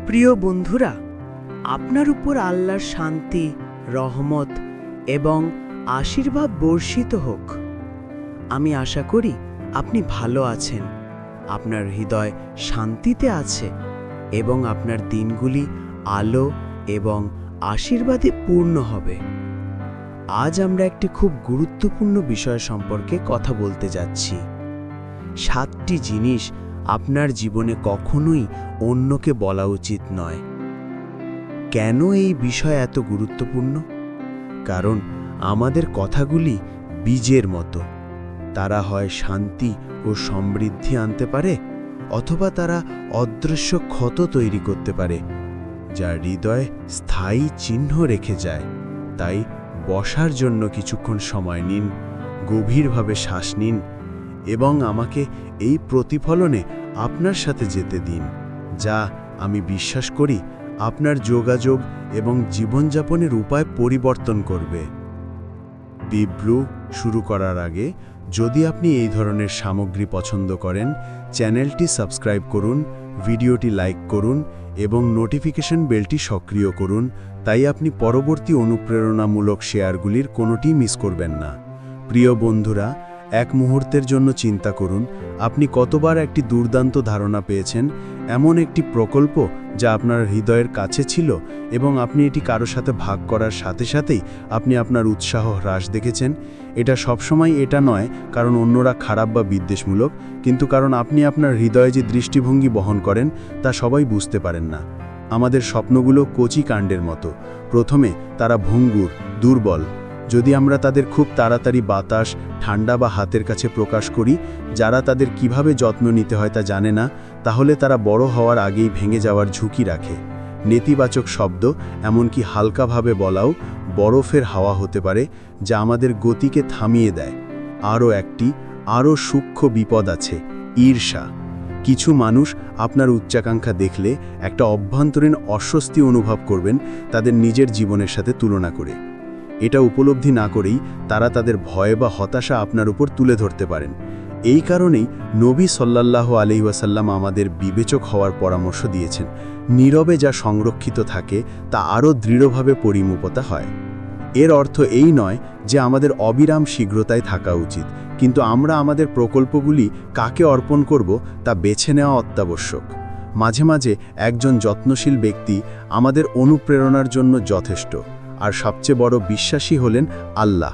প্রিয় বন্ধুরা, আপনার উপর আল্লাহর শান্তি, রহমত এবং আশীর্বাদ বর্ষিত হোক। আমি আশা করি আপনি ভালো আছেন, আপনার হৃদয় শান্তিতে আছে এবং আপনার দিনগুলি আলো এবং আশীর্বাদে পূর্ণ হবে। আজ আমরা একটি খুব গুরুত্বপূর্ণ বিষয় সম্পর্কে কথা বলতে যাচ্ছি। 7টি জিনিস আপনার জীবনে কখনোই অন্যকে বলা উচিত নয়। কেন এই বিষয় এত গুরুত্বপূর্ণ? কারণ আমাদের কথাগুলি বীজের মতো। তারা হয় শান্তি ও সমৃদ্ধি আনতে পারে, অথবা তারা অদৃশ্য ক্ষত তৈরি করতে পারে, যা হৃদয়ে স্থায়ী চিহ্ন রেখে যায়। তাই বসার জন্য কিছুক্ষণ সময় নিন, গভীরভাবে শ্বাস নিন এবং আমাকে এই প্রতিফলনে আপনার সাথে যেতে দিন, যা আমি বিশ্বাস করি আপনার যোগাযোগ এবং জীবনযাপনের উপায় পরিবর্তন করবে। বিব্লু শুরু করার আগে, যদি আপনি এই ধরনের সামগ্রী পছন্দ করেন, চ্যানেলটি সাবস্ক্রাইব করুন, ভিডিওটি লাইক করুন এবং নোটিফিকেশন বেলটি সক্রিয় করুন, তাই আপনি পরবর্তী অনুপ্রেরণামূলক শেয়ারগুলির কোনোটি মিস করবেন না। প্রিয় বন্ধুরা, এক মুহূর্তের জন্য চিন্তা করুন, আপনি কতবার একটি দুর্দান্ত ধারণা পেয়েছেন, এমন একটি প্রকল্প যা আপনার হৃদয়ের কাছে ছিল এবং আপনি এটি কারো সাথে ভাগ করার সাথে সাথেই আপনি আপনার উৎসাহ হ্রাস দেখেছেন। এটা সবসময় এটা নয় কারণ অন্যরা খারাপ বা বিদ্বেষমূলক, কিন্তু কারণ আপনি আপনার হৃদয়ে যে দৃষ্টিভঙ্গি বহন করেন তা সবাই বুঝতে পারেন না। আমাদের স্বপ্নগুলো কচি কাণ্ডের মতো। প্রথমে তারা ভঙ্গুর, দুর্বল। যদি আমরা তাদের খুব তাড়াতাড়ি বাতাস, ঠান্ডা বা হাতের কাছে প্রকাশ করি, যারা তাদের কিভাবে যত্ন নিতে হয় তা জানে না, তাহলে তারা বড় হওয়ার আগেই ভেঙে যাওয়ার ঝুঁকি রাখে। নেতিবাচক শব্দ, এমনকি হালকাভাবে বলাও বরফের হাওয়া হতে পারে, যা আমাদের গতিকে থামিয়ে দেয়। আরও সূক্ষ্ম বিপদ আছে, ঈর্ষা। কিছু মানুষ আপনার উচ্চাকাঙ্ক্ষা দেখলে একটা অভ্যন্তরীণ অস্বস্তি অনুভব করবেন তাদের নিজের জীবনের সাথে তুলনা করে। এটা উপলব্ধি না করেই তারা তাদের ভয় বা হতাশা আপনার উপর তুলে ধরতে পারেন। এই কারণেই নবী সাল্লাল্লাহু আলাইহি ওয়াসাল্লাম আমাদের বিবেচক হওয়ার পরামর্শ দিয়েছেন। নীরবে যা সংরক্ষিত থাকে তা আরও দৃঢ়ভাবে পরিণত হয়। এর অর্থ এই নয় যে আমাদের অবিরাম শীঘ্রতায় থাকা উচিত, কিন্তু আমরা আমাদের প্রকল্পগুলি কাকে অর্পণ করব তা বেছে নেওয়া অত্যাবশ্যক। মাঝে মাঝে একজন যত্নশীল ব্যক্তি আমাদের অনুপ্রেরণার জন্য যথেষ্ট। আর সবচেয়ে বড় বিশ্বাসী হলেন আল্লাহ,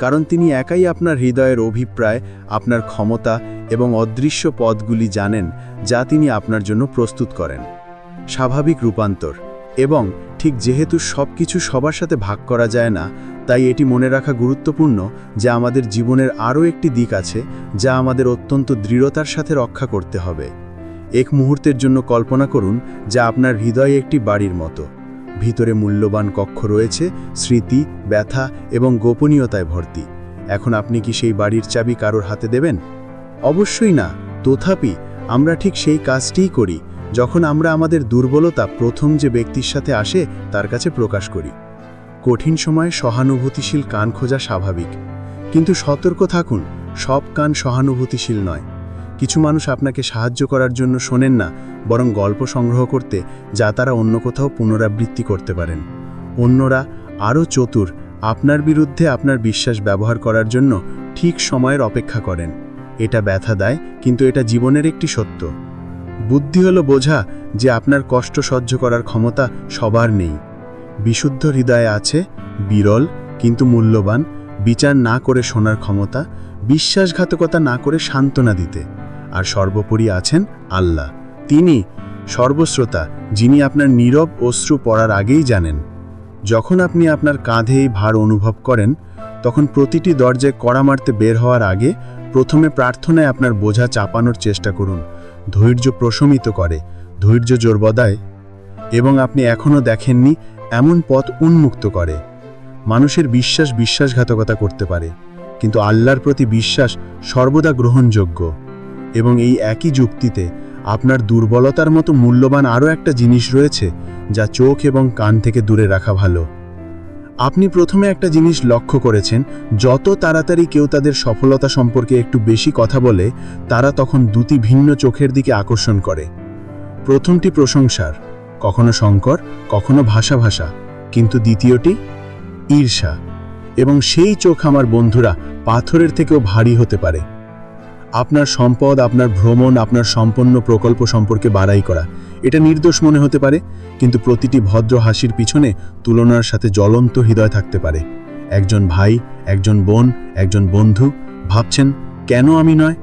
কারণ তিনি একাই আপনার হৃদয়ের অভিপ্রায়, আপনার ক্ষমতা এবং অদৃশ্য পথগুলি জানেন, যা তিনি আপনার জন্য প্রস্তুত করেন। স্বাভাবিক রূপান্তর। এবং ঠিক যেহেতু সব কিছু সবার সাথে ভাগ করা যায় না, তাই এটি মনে রাখা গুরুত্বপূর্ণ যে আমাদের জীবনের আরও একটি দিক আছে যা আমাদের অত্যন্ত দৃঢ়তার সাথে রক্ষা করতে হবে। এক মুহূর্তের জন্য কল্পনা করুন যা আপনার হৃদয়ে একটি বাড়ির মতো। ভিতরে মূল্যবান কক্ষ রয়েছে, স্মৃতি, ব্যথা এবং গোপনীয়তায় ভর্তি। এখন আপনি কি সেই বাড়ির চাবি কারোর হাতে দেবেন? অবশ্যই না। তথাপি আমরা ঠিক সেই কাজটিই করি যখন আমরা আমাদের দুর্বলতা প্রথম যে ব্যক্তির সাথে আসে তার কাছে প্রকাশ করি। কঠিন সময়ে সহানুভূতিশীল কান খোঁজা স্বাভাবিক, কিন্তু সতর্ক থাকুন, সব কান সহানুভূতিশীল নয়। কিছু মানুষ আপনাকে সাহায্য করার জন্য শোনেন না, বরং গল্প সংগ্রহ করতে যা তারা অন্য কোথাও পুনরাবৃত্তি করতে পারেন। অন্যরা আরও চতুর, আপনার বিরুদ্ধে আপনার বিশ্বাস ব্যবহার করার জন্য ঠিক সময়ের অপেক্ষা করেন। এটা ব্যথা দেয়, কিন্তু এটা জীবনের একটি সত্য। বুদ্ধি হলো বোঝা যে আপনার কষ্ট সহ্য করার ক্ষমতা সবার নেই। বিশুদ্ধ হৃদয়ে আছে বিরল কিন্তু মূল্যবান বিচার না করে শোনার ক্ষমতা, বিশ্বাসঘাতকতা না করে সান্ত্বনা দিতে। আর সর্বোপরি আছেন আল্লাহ। তিনি সর্বশ্রোতা, যিনি আপনার নীরব অশ্রু পড়ার আগেই জানেন। যখন আপনি আপনার কাঁধে এই ভার অনুভব করেন, তখন প্রতিটি দরজায় কড়া মারতে বের হওয়ার আগে প্রথমে প্রার্থনায় আপনার বোঝা চাপানোর চেষ্টা করুন। ধৈর্য প্রশমিত করে, ধৈর্য জোর বদায়, এবং আপনি এখনও দেখেননি এমন পথ উন্মুক্ত করে। মানুষের বিশ্বাসঘাতকতা করতে পারে, কিন্তু আল্লাহর প্রতি বিশ্বাস সর্বদা গ্রহণযোগ্য। এবং এই একই যুক্তিতে আপনার দুর্বলতার মতো মূল্যবান আরও একটা জিনিস রয়েছে যা চোখ এবং কান থেকে দূরে রাখা ভালো। আপনি প্রথমে একটা জিনিস লক্ষ্য করেছেন, যত তাড়াতাড়ি কেউ তাদের সফলতা সম্পর্কে একটু বেশি কথা বলে, তারা তখন দুটি ভিন্ন চোখের দিকে আকর্ষণ করে। প্রথমটি প্রশংসার, কখনো সংকর, কখনো ভাষা ভাষা, কিন্তু দ্বিতীয়টি ঈর্ষা। এবং সেই চোখ আমার বন্ধুরা পাথরের থেকেও ভারী হতে পারে। আপনার সম্পদ, আপনার ভ্রমণ, আপনার সম্পন্ন প্রকল্প সম্পর্কে বাড়াই করা, এটা নির্দোষ মনে হতে পারে, কিন্তু প্রতিটি ভদ্র হাসির পিছনে তুলনার সাথে জ্বলন্ত হৃদয় থাকতে পারে। একজন ভাই, একজন বোন, একজন বন্ধু ভাবছেন, কেন আমি নয়?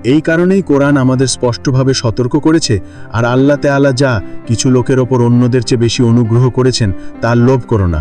এই কারণেই কোরআন আমাদের স্পষ্টভাবে সতর্ক করেছে, আর আল্লাহ তাআলা যা কিছু লোকের ওপর অন্যদের চেয়ে বেশি অনুগ্রহ করেছেন তার লোভ করো না।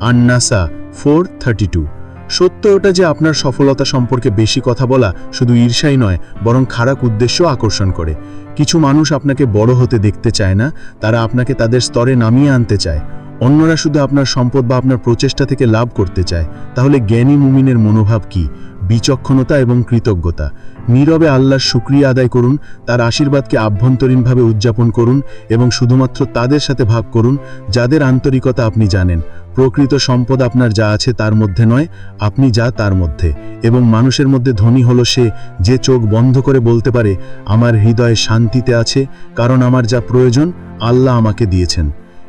আন-নাসা 4:32। সত্য ওটা যে আপনার সফলতা সম্পর্কে বেশি কথা বলা শুধু ঈর্ষাই নয়, বরং খারাপ উদ্দেশ্য আকর্ষণ করে। কিছু মানুষ আপনাকে বড় হতে দেখতে চায় না, তারা আপনাকে তাদের স্তরে নামিয়ে আনতে চায়। অন্যরা শুধু আপনার সম্পদ বা আপনার প্রচেষ্টা থেকে লাভ করতে চায়। তাহলে জ্ঞানী মুমিনের মনোভাব কি? বিচক্ষণতা এবং কৃতজ্ঞতা। নীরবে আল্লাহর শুকরিয়া আদায় করুন, তার আশীর্বাদকে আভ্যন্তরীণভাবে উদযাপন করুন এবং শুধুমাত্র তাদের সাথে ভাগ করুন যাদের আন্তরিকতা আপনি জানেন। প্রকৃত সম্পদ আপনার যা আছে তার মধ্যে নয়, আপনি যা তার মধ্যে। এবং মানুষের মধ্যে ধনী হলো সে যে চোখ বন্ধ করে বলতে পারে, আমার হৃদয়ে শান্তিতে আছে, কারণ আমার যা প্রয়োজন আল্লাহ আমাকে দিয়েছেন।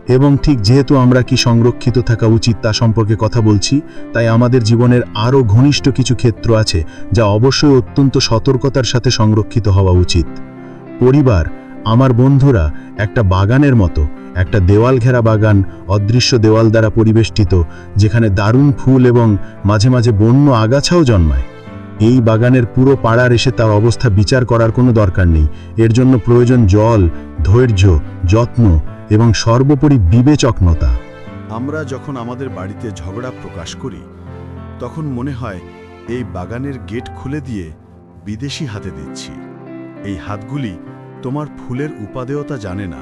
এবং ঠিক যেহেতু আমরা কি সংরক্ষিত থাকা উচিত তা সম্পর্কে কথা বলছি, তাই আমাদের জীবনের আরও ঘনিষ্ঠ কিছু ক্ষেত্র আছে যা অবশ্যই অত্যন্ত সতর্কতার সাথে সংরক্ষিত হওয়া উচিত। পরিবার, আমার বন্ধুরা, একটা বাগানের মতো, একটা দেওয়াল ঘেরা বাগান, অদৃশ্য দেওয়াল দ্বারা পরিবেষ্টিত, যেখানে দারুণ ফুল এবং মাঝে মাঝে বন্য আগাছাও জন্মায়। এই বাগানের পুরো পাড়ার এসে তার অবস্থা বিচার করার কোনো দরকার নেই। এর জন্য প্রয়োজন জল, ধৈর্য, যত্ন এবং সর্বোপরি বিবেচকনতা। আমরা যখন আমাদের বাড়িতে ঝগড়া প্রকাশ করি, তখন মনে হয় এই বাগানের গেট খুলে দিয়ে বিদেশি হাতে দিচ্ছি। এই হাতগুলি তোমার ফুলের উপাদেয়তা জানে না,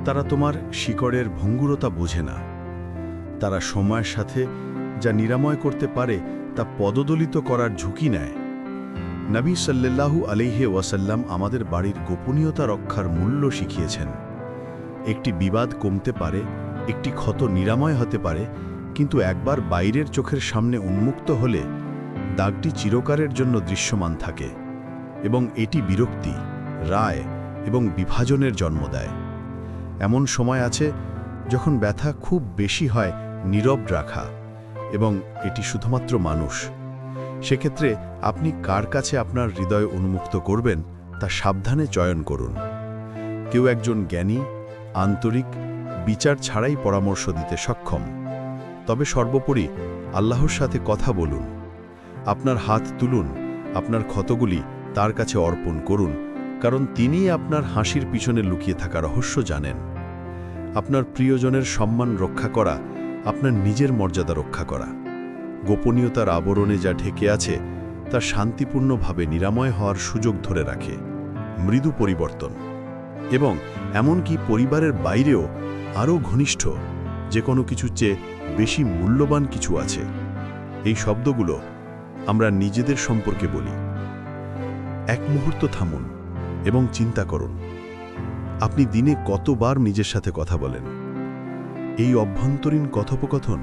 তারা তোমার শিকড়ের ভঙ্গুরতা বোঝে না। তারা সময়ের সাথে যা নিরাময় করতে পারে তা পদদলিত করার ঝুঁকি নেয়। নবী সাল্লাল্লাহু আলাইহি ওয়াসাল্লাম আমাদের বাড়ির গোপনীয়তা রক্ষার মূল্য শিখিয়েছেন। একটি বিবাদ কমতে পারে, একটি ক্ষত নিরাময় হতে পারে, কিন্তু একবার বাইরের চোখের সামনে উন্মুক্ত হলে দাগটি চিরকালের জন্য দৃশ্যমান থাকে এবং এটি বিরক্তি, রায় এবং বিভাজনের জন্ম দেয়। এমন সময় আছে যখন ব্যথা খুব বেশি হয় নীরব রাখা, এবং এটি শুধুমাত্র মানুষ। সেক্ষেত্রে আপনি কার কাছে আপনার হৃদয় উন্মুক্ত করবেন তা সাবধানে চয়ন করুন। কেউ একজন জ্ঞানী, আন্তরিক, বিচার ছাড়াই পরামর্শ দিতে সক্ষম। তবে সর্বোপরি আল্লাহর সাথে কথা বলুন। আপনার হাত তুলুন, আপনার ক্ষতগুলি তার কাছে অর্পণ করুন, কারণ তিনিই আপনার হাসির পিছনে লুকিয়ে থাকা রহস্য জানেন। আপনার প্রিয়জনের সম্মান রক্ষা করা আপনার নিজের মর্যাদা রক্ষা করা। গোপনীয়তার আবরণে যা ঢেকে আছে তা শান্তিপূর্ণভাবে নিরাময় হওয়ার সুযোগ ধরে রাখে। মৃদু পরিবর্তন, এবং এমনকি পরিবারের বাইরেও আরও ঘনিষ্ঠ যে কোনো কিছুর চেয়ে বেশি মূল্যবান কিছু আছে। এই শব্দগুলো আমরা নিজেদের সম্পর্কে বলি। এক মুহূর্ত থামুন এবং চিন্তা করুন, আপনি দিনে কতবার নিজের সাথে কথা বলেন? এই অভ্যন্তরীণ কথোপকথন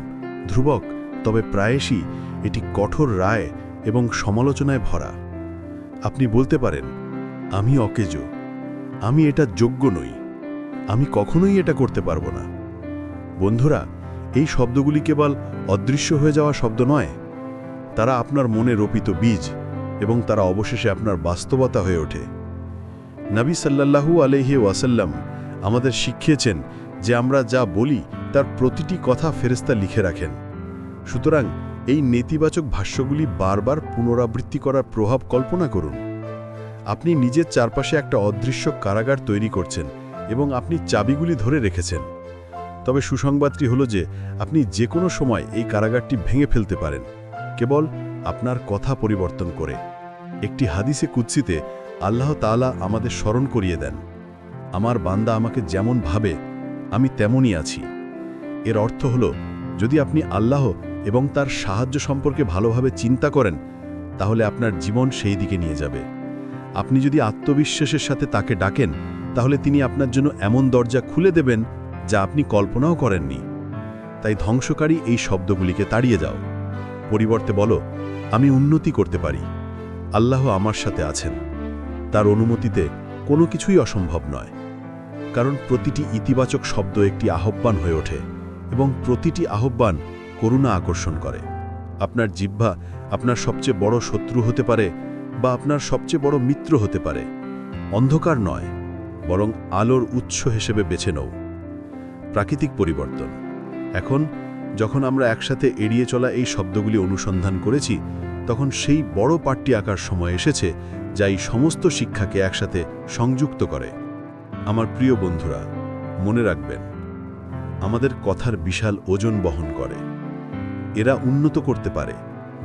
ধ্রুবক, তবে প্রায়শই এটি কঠোর রায় এবং সমালোচনায় ভরা। আপনি বলতে পারেন, আমি অকেজো, আমি এটা যোগ্য নই, আমি কখনোই এটা করতে পারবো না। বন্ধুরা, এই শব্দগুলি কেবল অদৃশ্য হয়ে যাওয়া শব্দ নয়, তারা আপনার মনে রোপিত বীজ, এবং তারা অবশেষে আপনার বাস্তবতা হয়ে ওঠে। নবী সাল্লাল্লাহু আলাইহি ওয়াসাল্লাম আমাদের শিখিয়েছেন যে আমরা যা বলি তার প্রতিটি কথা ফেরেশতা লিখে রাখেন। সুতরাং এই নেতিবাচক ভাষ্যগুলি বারবার পুনরাবৃত্তি করার প্রভাব কল্পনা করুন। আপনি নিজের চারপাশে একটা অদৃশ্য কারাগার তৈরি করছেন এবং আপনি চাবিগুলি ধরে রেখেছেন। তবে সুসংবাদটি হলো যে আপনি যে কোনো সময় এই কারাগারটি ভেঙে ফেলতে পারেন, কেবল আপনার কথা পরিবর্তন করে। একটি হাদিসে কুদসিতে আল্লাহ তাআলা আমাদের স্মরণ করিয়ে দেন, আমার বান্দা আমাকে যেমন ভাবে আমি তেমনই আছি। এর অর্থ হলো, যদি আপনি আল্লাহ এবং তার সাহায্য সম্পর্কে ভালোভাবে চিন্তা করেন, তাহলে আপনার জীবন সেই দিকে নিয়ে যাবে। আপনি যদি আত্মবিশ্বাসের সাথে তাকে ডাকেন, তাহলে তিনি আপনার জন্য এমন দরজা খুলে দেবেন যা আপনি কল্পনাও করেননি। তাই ধ্বংসকারী এই শব্দগুলিকে তাড়িয়ে যাও। পরিবর্তে বলো, আমি উন্নতি করতে পারি, আল্লাহ আমার সাথে আছেন, তার অনুমতিতে কোনো কিছুই অসম্ভব নয়। কারণ প্রতিটি ইতিবাচক শব্দ একটি আহ্বান হয়ে ওঠে এবং প্রতিটি আহ্বান করুণা আকর্ষণ করে। আপনার জিহ্বা আপনার সবচেয়ে বড় শত্রু হতে পারে বা আপনার সবচেয়ে বড় মিত্র হতে পারে। অন্ধকার নয়, বরং আলোর উৎস হিসেবে বেছে নাও। প্রাকৃতিক পরিবর্তন। এখন যখন আমরা একসাথে এড়িয়ে চলা এই শব্দগুলি অনুসন্ধান করেছি, তখন সেই বড় পাঠটি আঁকার সময় এসেছে যা এই সমস্ত শিক্ষাকে একসাথে সংযুক্ত করে। আমার প্রিয় বন্ধুরা, মনে রাখবেন, আমাদের কথার বিশাল ওজন বহন করে। এরা উন্নত করতে পারে,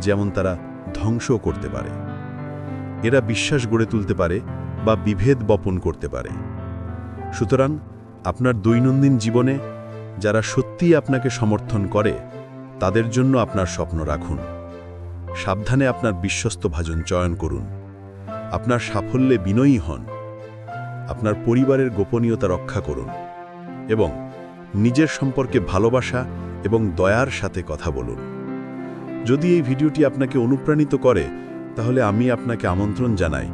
যেমন তারা ধ্বংসও করতে পারে। এরা বিশ্বাস গড়ে তুলতে পারে বা বিভেদ বপন করতে পারে। সুতরাং আপনার দৈনন্দিন জীবনে যারা সত্যিই আপনাকে সমর্থন করে, তাদের জন্য আপনার স্বপ্ন রাখুন। সাবধানে আপনার বিশ্বস্ত ভাজন চয়ন করুন। আপনার সাফল্যে বিনয়ী হন। আপনার পরিবারের গোপনীয়তা রক্ষা করুন এবং নিজের সম্পর্কে ভালোবাসা এবং দয়ার সাথে কথা বলুন। যদি এই ভিডিওটি আপনাকে অনুপ্রাণিত করে, তাহলে আমি আপনাকে আমন্ত্রণ জানাই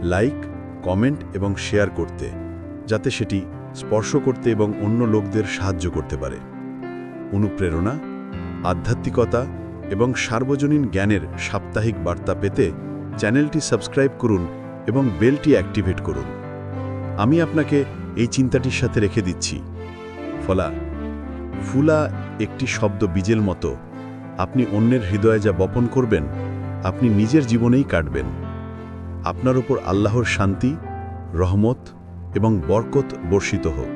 লাইক, কমেন্ট এবং শেয়ার করতে, যাতে সেটি স্পর্শ করতে এবং অন্য লোকদের সাহায্য করতে পারে। অনুপ্রেরণা, আধ্যাত্মিকতা এবং সার্বজনীন জ্ঞানের সাপ্তাহিক বার্তা পেতে চ্যানেলটি সাবস্ক্রাইব করুন এবং বেলটি অ্যাক্টিভেট করুন। আমি আপনাকে এই চিন্তাটির সাথে রেখে দিচ্ছি। ফুলা একটি শব্দ বীজের মতো। আপনি অন্যের হৃদয়ে যা বপন করবেন, আপনি নিজের জীবনেই কাটবেন। আপনার উপর আল্লাহর শান্তি, রহমত এবং বরকত বর্ষিত হোক।